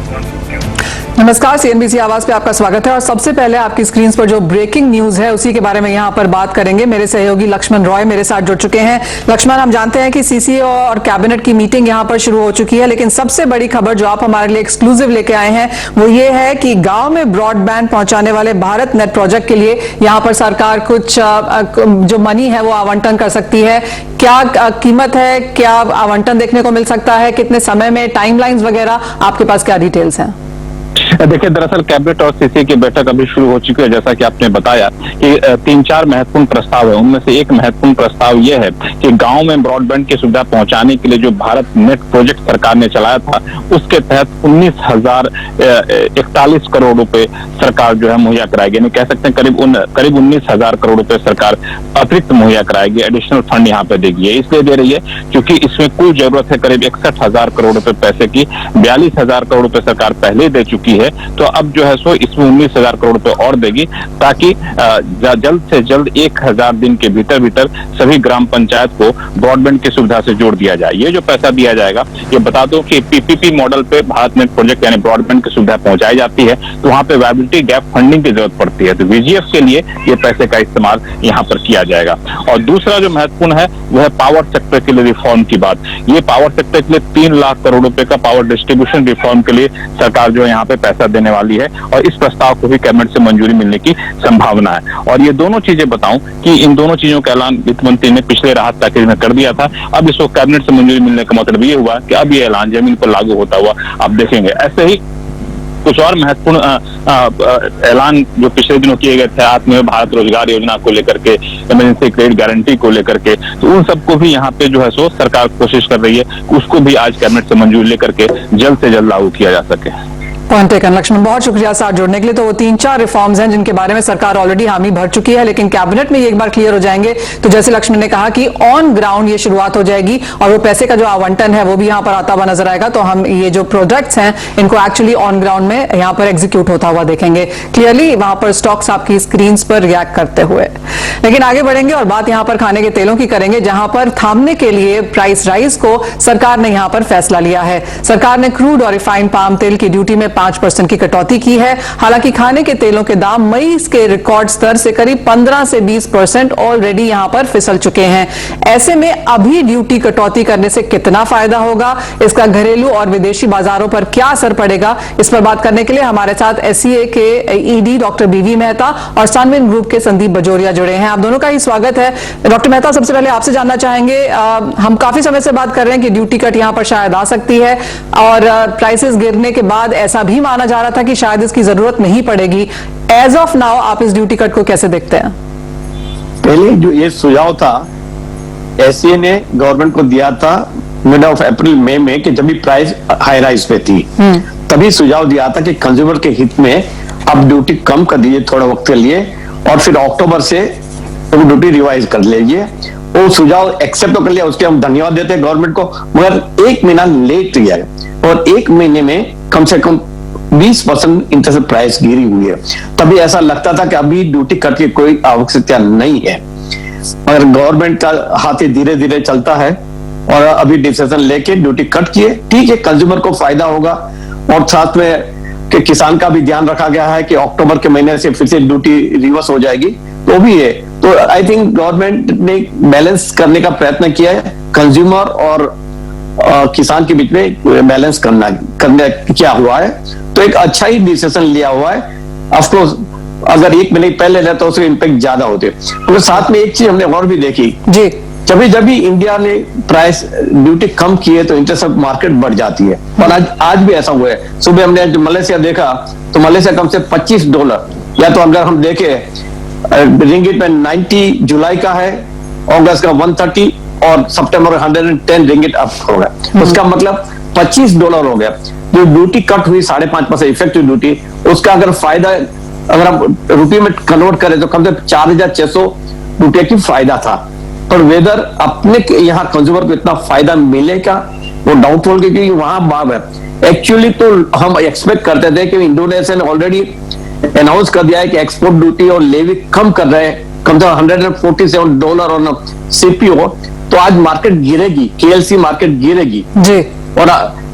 नमस्कार, सीएनबीसी आवाज पे आपका स्वागत है। और सबसे पहले आपकी स्क्रीन पर जो ब्रेकिंग न्यूज है उसी के बारे में यहाँ पर बात करेंगे। मेरे सहयोगी लक्ष्मण रॉय मेरे साथ जुड़ चुके हैं। लक्ष्मण, हम जानते हैं कि सीसीओ और कैबिनेट की मीटिंग यहाँ पर शुरू हो चुकी है, लेकिन सबसे बड़ी खबर जो आप हमारे लिए एक्सक्लूसिव लेके आए हैं वो ये है कि गांव में ब्रॉडबैंड पहुंचाने वाले भारत नेट प्रोजेक्ट के लिए यहाँ पर सरकार कुछ जो मनी है वो आवंटन कर सकती है। क्या कीमत है, क्या आवंटन देखने को मिल सकता है, कितने समय में, टाइमलाइंस वगैरह, आपके पास क्या डिटेल्स हैं? देखिए, दरअसल कैबिनेट और सीसी की बैठक अभी शुरू हो चुकी है। जैसा कि आपने बताया कि 3-4 महत्वपूर्ण प्रस्ताव है, उनमें से एक महत्वपूर्ण प्रस्ताव यह है कि गांव में ब्रॉडबैंड की सुविधा पहुंचाने के लिए जो भारत नेट प्रोजेक्ट सरकार ने चलाया था उसके तहत 19,041 करोड़ रुपए सरकार जो है मुहैया कराएगी। यानी कह सकते हैं करीब 19,000 करोड़ रुपए सरकार अतिरिक्त मुहैया कराएगी, एडिशनल फंड यहाँ पे देगी। इसलिए दे रही है क्योंकि इसमें कुल जरूरत है करीब 61,000 करोड़ रुपए पैसे की। 42,000 करोड़ रुपए सरकार पहले दे चुकी है, तो अब जो है सो इसमें 19,000 करोड़ रुपए और देगी, ताकि जल्द से जल्द 1,000 दिन के भीतर सभी ग्राम पंचायत को ब्रॉडबैंड की सुविधा से जोड़ दिया जाए। ये जो पैसा दिया जाएगा, ये बता दो कि पीपीपी मॉडल पे भारत नेट प्रोजेक्ट यानी ब्रॉडबैंड की सुविधा पहुंचाई जाती है, तो वहां पे वायबिलिटी गैप फंडिंग की जरूरत पड़ती है, तो वीजीएफ के लिए ये पैसे का इस्तेमाल यहाँ पर किया जाएगा। और दूसरा जो महत्वपूर्ण है वो है पावर सेक्टर के लिए रिफॉर्म की बात। ये पावर सेक्टर के लिए 3 लाख करोड़ रुपए का पावर डिस्ट्रीब्यूशन रिफॉर्म के लिए सरकार जो है यहाँ पे पैसा देने वाली है, और इस प्रस्ताव को भी कैबिनेट से मंजूरी मिलने की संभावना है। और ये दोनों चीजें बताऊं कि इन दोनों चीजों का ऐलान वित्त मंत्री ने पिछले राहत पैकेज में कर दिया था। अब इसको कैबिनेट से मंजूरी मिलने का मतलब ये हुआ कि अब ये ऐलान जमीन पर लागू होता हुआ आप देखेंगे। ऐसे ही कुछ और महत्वपूर्ण ऐलान जो पिछले दिनों किए गए थे, आत्मनिर्भर भारत रोजगार योजना को लेकर के, इमरजेंसी क्रेडिट गारंटी को लेकर के, तो उन सबको भी यहाँ पे जो है सो सरकार कोशिश कर रही है उसको भी आज कैबिनेट से मंजूरी लेकर के जल्द से जल्द लागू किया जा सके। पॉइंट टेकन लक्ष्मण, बहुत शुक्रिया साथ जुड़ने के लिए। तो वो 3-4 रिफॉर्म्स हैं जिनके बारे में सरकार ऑलरेडी हामी भर चुकी है, लेकिन कैबिनेट में ये एक बार क्लियर हो जाएंगे तो जैसे लक्ष्मण ने कहा कि ऑन ग्राउंड ये शुरुआत हो जाएगी और वो पैसे का जो आवंटन है वो भी यहाँ पर आता हुआ नजर आएगा। तो हम ये जो प्रोजेक्ट्स हैं इनको एक्चुअली ऑन ग्राउंड में यहाँ पर एग्जीक्यूट होता हुआ देखेंगे क्लियरली, वहां पर स्टॉक्स आपकी स्क्रीन पर रिएक्ट करते हुए। लेकिन आगे बढ़ेंगे और बात यहाँ पर खाने के तेलों की करेंगे, जहां पर थामने के लिए प्राइस राइज को सरकार ने यहाँ पर फैसला लिया है। सरकार ने क्रूड और रिफाइंड पाम तेल की ड्यूटी में 5% की कटौती की है। हालांकि खाने के तेलों के दाम मई के रिकॉर्ड स्तर से करीब 15 से 20% ऑलरेडी यहां पर फिसल चुके हैं। ऐसे में अभी ड्यूटी कटौती करने से कितना फायदा होगा, इसका घरेलू और विदेशी बाजारों पर क्या असर पड़ेगा, इस पर बात करने के लिए हमारे साथ एससीए के ईडी डॉक्टर बीवी मेहता और सानविन ग्रुप के संदीप बजोरिया जुड़े हैं। आप दोनों का ही स्वागत है। डॉक्टर मेहता, सबसे पहले आपसे जानना चाहेंगे, हम काफी समय से बात कर रहे हैं कि ड्यूटी कट यहां पर शायद आ सकती है और प्राइसेस गिरने के बाद ऐसा भी माना जा रहा था कि शायद इसकी जरूरत नहीं पड़ेगी। एज ऑफ नाउ आप इस ड्यूटी कट को कैसे देखते हैं? पहले जो ये सुझाव था एससीए ने गवर्नमेंट को दिया था मिड ऑफ अप्रैल मई में कि जब भी प्राइस हाई राइज पे थी तभी सुझाव दिया था कि कंज्यूमर के हित में अब ड्यूटी कम कर दीजिए थोड़ा वक्त के लिए और फिर अक्टूबर से ड्यूटी रिवाइज कर लीजिए। वो सुझाव एक्सेप्ट तो कर लिया, उसके हम धन्यवाद देते हैं गवर्नमेंट को, मगर 1 महीना लेट गया और 1 महीने में कम से कम 20% इंटरेस्ट प्राइस गिरी हुई है। तभी ऐसा लगता था कि अभी ड्यूटी कट की कोई आवश्यकता नहीं है, मगर गवर्नमेंट का हाथ धीरे धीरे चलता है और अभी डिसीजन लेके ड्यूटी कट किए। ठीक है, कंज्यूमर को फायदा होगा और साथ में कि किसान का भी ध्यान रखा गया है कि अक्टूबर के महीने से फिर से ड्यूटी रिवर्स हो जाएगी, तो भी है। तो आई थिंक गवर्नमेंट ने बैलेंस करने का प्रयत्न किया है, कंज्यूमर और किसान के बीच में बैलेंस करने क्या हुआ है, तो एक अच्छा ही डिसीजन लिया हुआ है। ऑफ कोर्स अगर 1 महीने पहले लेता तो उसके इम्पैक्ट ज्यादा होते। तो साथ में एक चीज हमने और भी देखी जी, जब भी इंडिया ने प्राइस ड्यूटी कम की है तो इंटरेस्ट मार्केट बढ़ जाती है, और आज भी ऐसा हुआ है। सुबह हमने मलेशिया देखा तो मलेशिया कम से $25, या तो अगर हम देखे रिंगिट में 90 जुलाई का है, अगस्त का 130 और सितंबर 110 रिंगिट अप हो गया। उसका मतलब $25 हो गया। जो ड्यूटी कट हुई 5.5% इफेक्टिव ड्यूटी, उसका अगर फायदा अगर हम रुपये में कन्वर्ट करें तो कम से 4,600 रुपये की फायदा था। पर वेदर अपने यहाँ कंज्यूमर को इतना फायदा मिलेगा वो डाउटफुल, क्योंकि वहां भाव है। एक्चुअली तो हम एक्सपेक्ट करते थे कि इंडोनेशिया ने ऑलरेडी अनाउंस कर दिया है कि एक्सपोर्ट ड्यूटी और लेवी कम कर रहे हैं, कम से कम $147 और सीपीओ, तो आज मार्केट गिरेगी, केएलसी मार्केट गिरेगी जी। और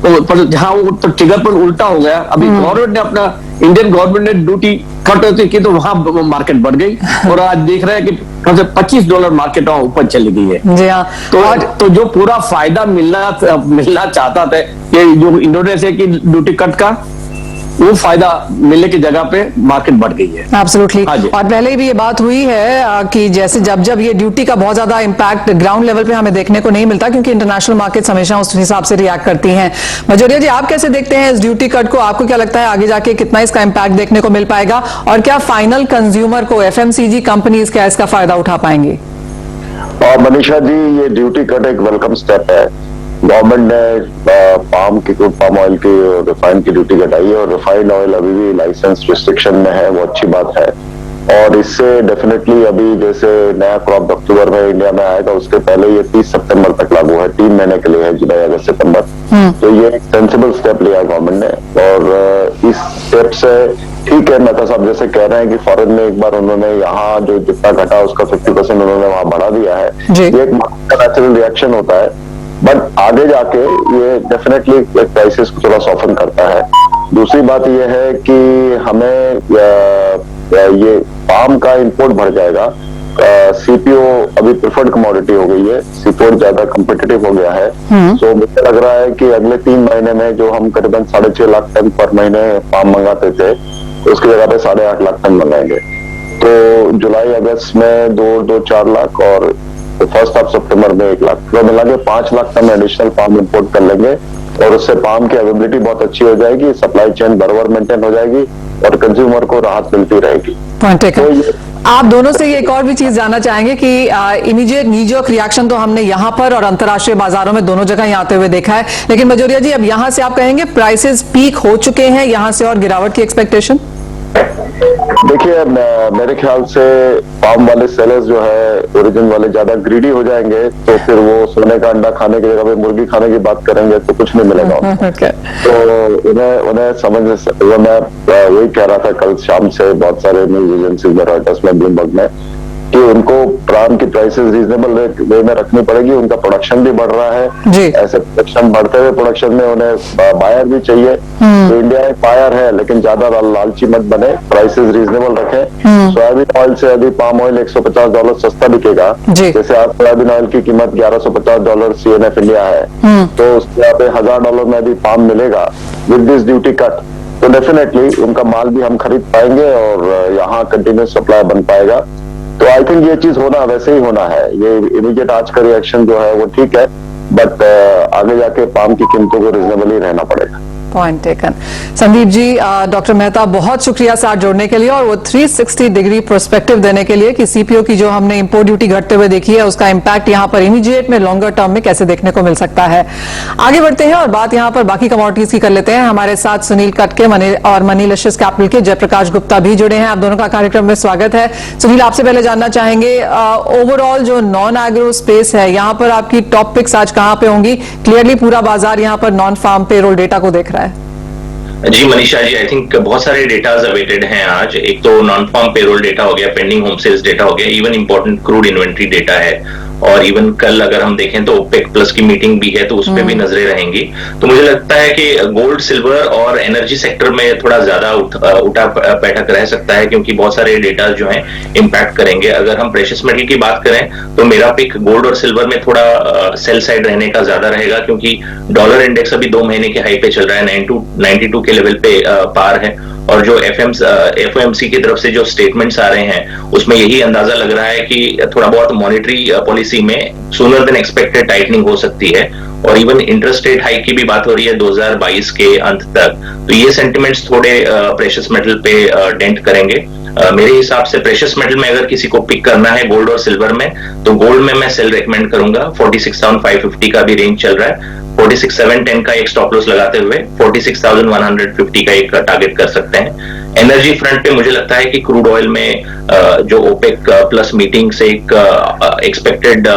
पर जहां वो तो ट्रिगर पर उल्टा हो गया, अभी गवर्नमेंट ने अपना इंडियन गवर्नमेंट ने ड्यूटी कट होती की तो वहां मार्केट बढ़ गई और आज देख रहे हैं कि कम से $25 मार्केट वहां ऊपर चली गई है। जी हाँ। तो जो पूरा फायदा मिलना चाहता था ये जो इंडोनेशिया की ड्यूटी कट का, वो फायदा मिलने की जगह पे मार्केट बढ़ गई है। एब्सोल्युटली। हाँ जी। और पहले भी ये बात हुई है कि जैसे जब ये ड्यूटी का बहुत ज्यादा इंपैक्ट ग्राउंड लेवल पे हमें देखने को नहीं मिलता, क्योंकि इंटरनेशनल मार्केट्स हमेशा उस हिसाब से रिएक्ट करती हैं। मजोरिया जी, आप कैसे देखते हैं इस ड्यूटी कट को? आपको क्या लगता है आगे जाके कितना इसका इंपैक्ट देखने को मिल पाएगा, और क्या फाइनल कंज्यूमर को एफएमसीजी कंपनीज क्या इसका फायदा उठा पाएंगे? और मनीषा जी, ये ड्यूटी कट एक वेलकम स्टेप है। गवर्नमेंट ने पाम ऑयल की रिफाइंड की ड्यूटी घटाई है और रिफाइंड ऑयल अभी भी लाइसेंस रिस्ट्रिक्शन में है, वो अच्छी बात है। और इससे डेफिनेटली अभी जैसे नया क्रॉप अक्टूबर में इंडिया में आएगा, उसके पहले ये 30 सितंबर तक लागू है, 3 महीने के लिए है, जुलाई अगस्त सितंबर। तो ये एक सेंसिबल स्टेप लिया गवर्नमेंट ने और इस स्टेप से ठीक है। मेहता साहब जैसे कह रहे हैं कि फॉरेन में एक बार उन्होंने यहाँ जो जितना घटा उसका 50% उन्होंने वहां बढ़ा दिया है, ये एक नेचुरल रिएक्शन होता है, बट आगे जाके ये डेफिनेटली प्राइसेस को थोड़ा सॉफ्टन करता है। दूसरी बात ये है कि हमें ये पाम का इंपोर्ट बढ़ जाएगा। सीपीओ अभी प्रिफर्ड कमोडिटी हो गई है, सीपोर्ट ज्यादा कम्पिटिटिव हो गया है। तो मुझे लग रहा है कि अगले 3 महीने में जो हम करीबन 6.5 लाख टन पर महीने पाम मंगाते थे, उसकी जगह पे 8.5 लाख टन मंगाएंगे। तो जुलाई अगस्त में 4 लाख और फर्स्ट हाफ सितंबर में 1 लाख, तो मिला के 5 lakh ton additional palm import कर लेंगे और उससे पाम की अवेलेबिलिटी बहुत अच्छी हो जाएगी, सप्लाई चेन बराबर मेंटेन हो जाएगी और कंज्यूमर को राहत मिलती रहेगी। तो आप दोनों से ये एक और भी चीज जानना चाहेंगे कि इमीडिएट नीजर्क रिएक्शन तो हमने यहाँ पर और अंतर्राष्ट्रीय बाजारों में दोनों जगह आते हुए देखा है, लेकिन मजोरिया जी अब यहाँ से आप कहेंगे प्राइसेस पीक हो चुके हैं, यहाँ से और गिरावट की एक्सपेक्टेशन? देखिए, मेरे ख्याल से पाम वाले सेलर्स जो है ओरिजिन वाले ज्यादा ग्रीडी हो जाएंगे, तो फिर वो सोने का अंडा खाने की जगह पे मुर्गी खाने की बात करेंगे तो कुछ नहीं मिलेगा उनको। तो उन्हें समझ, मैं वही कह रहा था कल शाम से बहुत सारे न्यूज एजेंसी में, रॉयटर्स में, ब्लूमबर्ग में, कि उनको पाम की प्राइसेस रीजनेबल वे में रखनी पड़ेगी। उनका प्रोडक्शन भी बढ़ रहा है, ऐसे प्रोडक्शन बढ़ते हुए प्रोडक्शन में उन्हें बायर भी चाहिए। तो इंडिया एक बायर है, लेकिन ज्यादा लालची मत बने, प्राइसेस रीजनेबल रखें। सोयाबीन ऑयल से अभी पाम ऑयल $150 सस्ता बिकेगा। जैसे आज सोयाबीन ऑयल की कीमत $1150 CNF इंडिया है, तो उसके यहाँ पे $1000 में अभी पाम मिलेगा विद दिस ड्यूटी कट। तो डेफिनेटली उनका माल भी हम खरीद पाएंगे और यहाँ कंटिन्यूस सप्लाई बन पाएगा। तो आई थिंक ये चीज होना वैसे ही होना है। ये इमीडिएट आज का रिएक्शन जो है वो ठीक है, बट आगे जाके पाम की कीमतों को रिजनेबल ही रहना पड़ेगा। Point taken. Sandeep ji, doctor Mehta, बहुत शुक्रिया साथ जोड़ने के लिए और वो 360 डिग्री पर्सपेक्टिव देने के लिए कि सीपीओ की जो हमने इंपोर्ट ड्यूटी घटते हुए देखी है, उसका इंपैक्ट यहां पर इमीडिएट में लॉन्गर टर्म में कैसे देखने को मिल सकता है। आगे बढ़ते हैं और बात यहां पर बाकी कमोडिटीज की कर लेते हैं। हमारे साथ सुनील कटके और मनी लिशियस कैपिटल के जयप्रकाश गुप्ता भी जुड़े हैं। आप दोनों का कार्यक्रम में स्वागत है। सुनील, आपसे पहले जानना चाहेंगे, ओवरऑल जो नॉन एग्रो स्पेस है, यहां पर आपकी टॉप पिक्स आज कहां पे होंगी? क्लियरली पूरा बाजार यहां पर नॉन फार्म पेरोल डेटा को देख रहा है। जी मनीषा जी, आई थिंक बहुत सारे डेटाज अवेटेड हैं आज। एक तो नॉन फार्म पेरोल डेटा हो गया, पेंडिंग होम सेल्स डेटा हो गया, even important crude inventory data है, और इवन कल अगर हम देखें तो ओपेक प्लस की मीटिंग भी है, तो उस पर भी नजरें रहेंगी। तो मुझे लगता है कि गोल्ड, सिल्वर और एनर्जी सेक्टर में थोड़ा ज्यादा उठा बैठक रह सकता है, क्योंकि बहुत सारे डेटा जो हैं इम्पैक्ट करेंगे। अगर हम प्रेशियस मेटल की बात करें तो मेरा पिक गोल्ड और सिल्वर में थोड़ा सेल साइड रहने का ज्यादा रहेगा, क्योंकि डॉलर इंडेक्स अभी 2 महीने के हाई पे चल रहा है, 92 के लेवल पे पार है। और जो एफओएमसी की तरफ से जो स्टेटमेंट्स आ रहे हैं, उसमें यही अंदाजा लग रहा है कि थोड़ा बहुत मॉनेटरी पॉलिसी में सूनर देन एक्सपेक्टेड टाइटनिंग हो सकती है, और इवन इंटरेस्ट रेट हाइक की भी बात हो रही है 2022 के अंत तक। तो ये सेंटिमेंट्स थोड़े प्रेशियस मेटल पे डेंट करेंगे। मेरे हिसाब से प्रेशियस मेटल में अगर किसी को पिक करना है गोल्ड और सिल्वर में, तो गोल्ड में मैं सेल रेकमेंड करूंगा। 46,550 का भी रेंज चल रहा है, 46,710 का एक स्टॉप लॉस लगाते हुए 46,150 का एक टारगेट कर सकते हैं। एनर्जी फ्रंट पे मुझे लगता है कि क्रूड ऑयल में जो ओपेक प्लस मीटिंग से एक एक्सपेक्टेड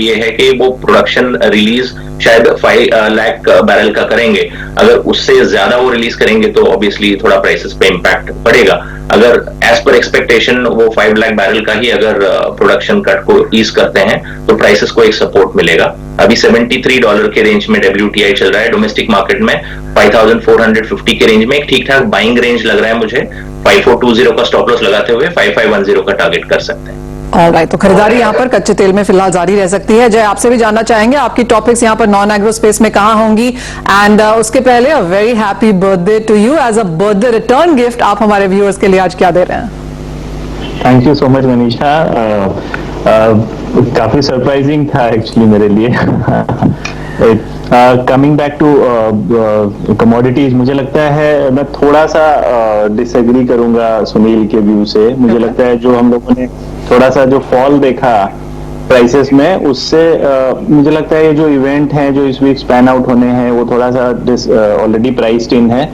ये है कि वो प्रोडक्शन रिलीज शायद 5 लाख बैरल का करेंगे। अगर उससे ज्यादा वो रिलीज करेंगे तो ऑब्वियसली थोड़ा प्राइसेस पे इम्पैक्ट पड़ेगा। अगर एज पर एक्सपेक्टेशन वो 5 लाख बैरल का ही अगर प्रोडक्शन कट को ईज करते हैं तो प्राइसेस को एक सपोर्ट मिलेगा। अभी $73 के रेंज में WTI चल रहा है। डोमेस्टिक मार्केट में 5450 के रेंज में एक ठीक ठाक बाइंग रेंज लग रहा है मुझे। 5420 का स्टॉप लॉस लगाते हुए 5510 का टारगेट कर सकते हैं। ऑलराइट, तो खरीदारी यहाँ पर कच्चे तेल में फिलहाल जारी रह सकती है। जय, आपसे भी जानना चाहेंगे आपकी टॉपिक्स यहाँ पर नॉन एग्रो स्पेस में कहाँ होंगी, एंड उसके पहले a very happy birthday to you as a birthday return gift. आप हमारे व्यूअर्स के लिए आज क्या दे रहे हैं? Thank you so much Manisha. काफी सरप्राइजिंग था एक्चुअली मेरे लिए। कमिंग बैक टू कमोडिटीज, मुझे लगता है मैं थोड़ा सा डिसएग्री करूंगा सुनील के व्यू से। मुझे लगता है जो हम लोगों ने थोड़ा सा जो फॉल देखा प्राइसेस में, उससे मुझे लगता है ये जो इवेंट हैं जो इस वीक स्पैन आउट होने हैं वो थोड़ा सा ऑलरेडी प्राइस्ड इन है।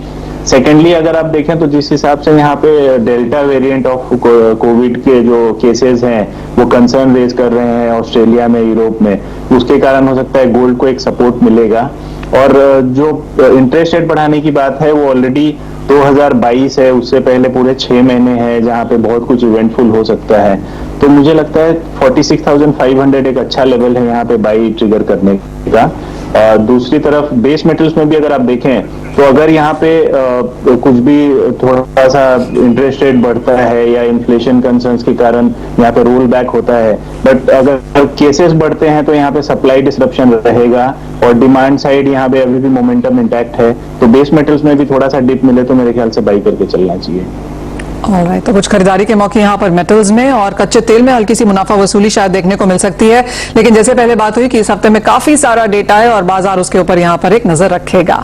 सेकेंडली अगर आप देखें तो जिस हिसाब से यहाँ पे डेल्टा वेरिएंट ऑफ कोविड के जो केसेस हैं वो कंसर्न रेज कर रहे हैं ऑस्ट्रेलिया में, यूरोप में, उसके कारण हो सकता है गोल्ड को एक सपोर्ट मिलेगा। और जो इंटरेस्ट रेट बढ़ाने की बात है वो ऑलरेडी 2022 है, उससे पहले पूरे 6 महीने हैं जहाँ पे बहुत कुछ इवेंटफुल हो सकता है। तो मुझे लगता है 46,500 एक अच्छा लेवल है यहाँ पे बाई ट्रिगर करने का। दूसरी तरफ बेस मेटल्स में भी अगर आप देखें तो अगर यहाँ पे कुछ भी थोड़ा सा इंटरेस्ट रेट बढ़ता है या इन्फ्लेशन कंसर्न्स के कारण यहाँ पे रोल बैक होता है, बट अगर केसेस बढ़ते हैं तो यहाँ पे सप्लाई डिसरप्शन रहेगा और डिमांड साइड यहाँ पे अभी भी मोमेंटम इंटैक्ट है। तो बेस मेटल्स में भी थोड़ा सा डिप मिले तो मेरे ख्याल से बाई करके चलना चाहिए। ऑलराइट, तो कुछ खरीदारी के मौके यहाँ पर मेटल्स में और कच्चे तेल में हल्की सी मुनाफा वसूली शायद देखने को मिल सकती है। लेकिन जैसे पहले बात हुई कि इस हफ्ते में काफी सारा डेटा है और बाजार उसके ऊपर यहाँ पर एक नजर रखेगा।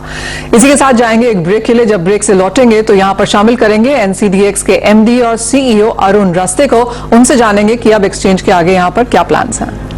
इसी के साथ जाएंगे एक ब्रेक के लिए। जब ब्रेक से लौटेंगे तो यहाँ पर शामिल करेंगे NCDX के MD और CEO अरुण रस्ते को। उनसे जानेंगे कि अब एक्सचेंज के आगे यहाँ पर क्या प्लान्स हैं।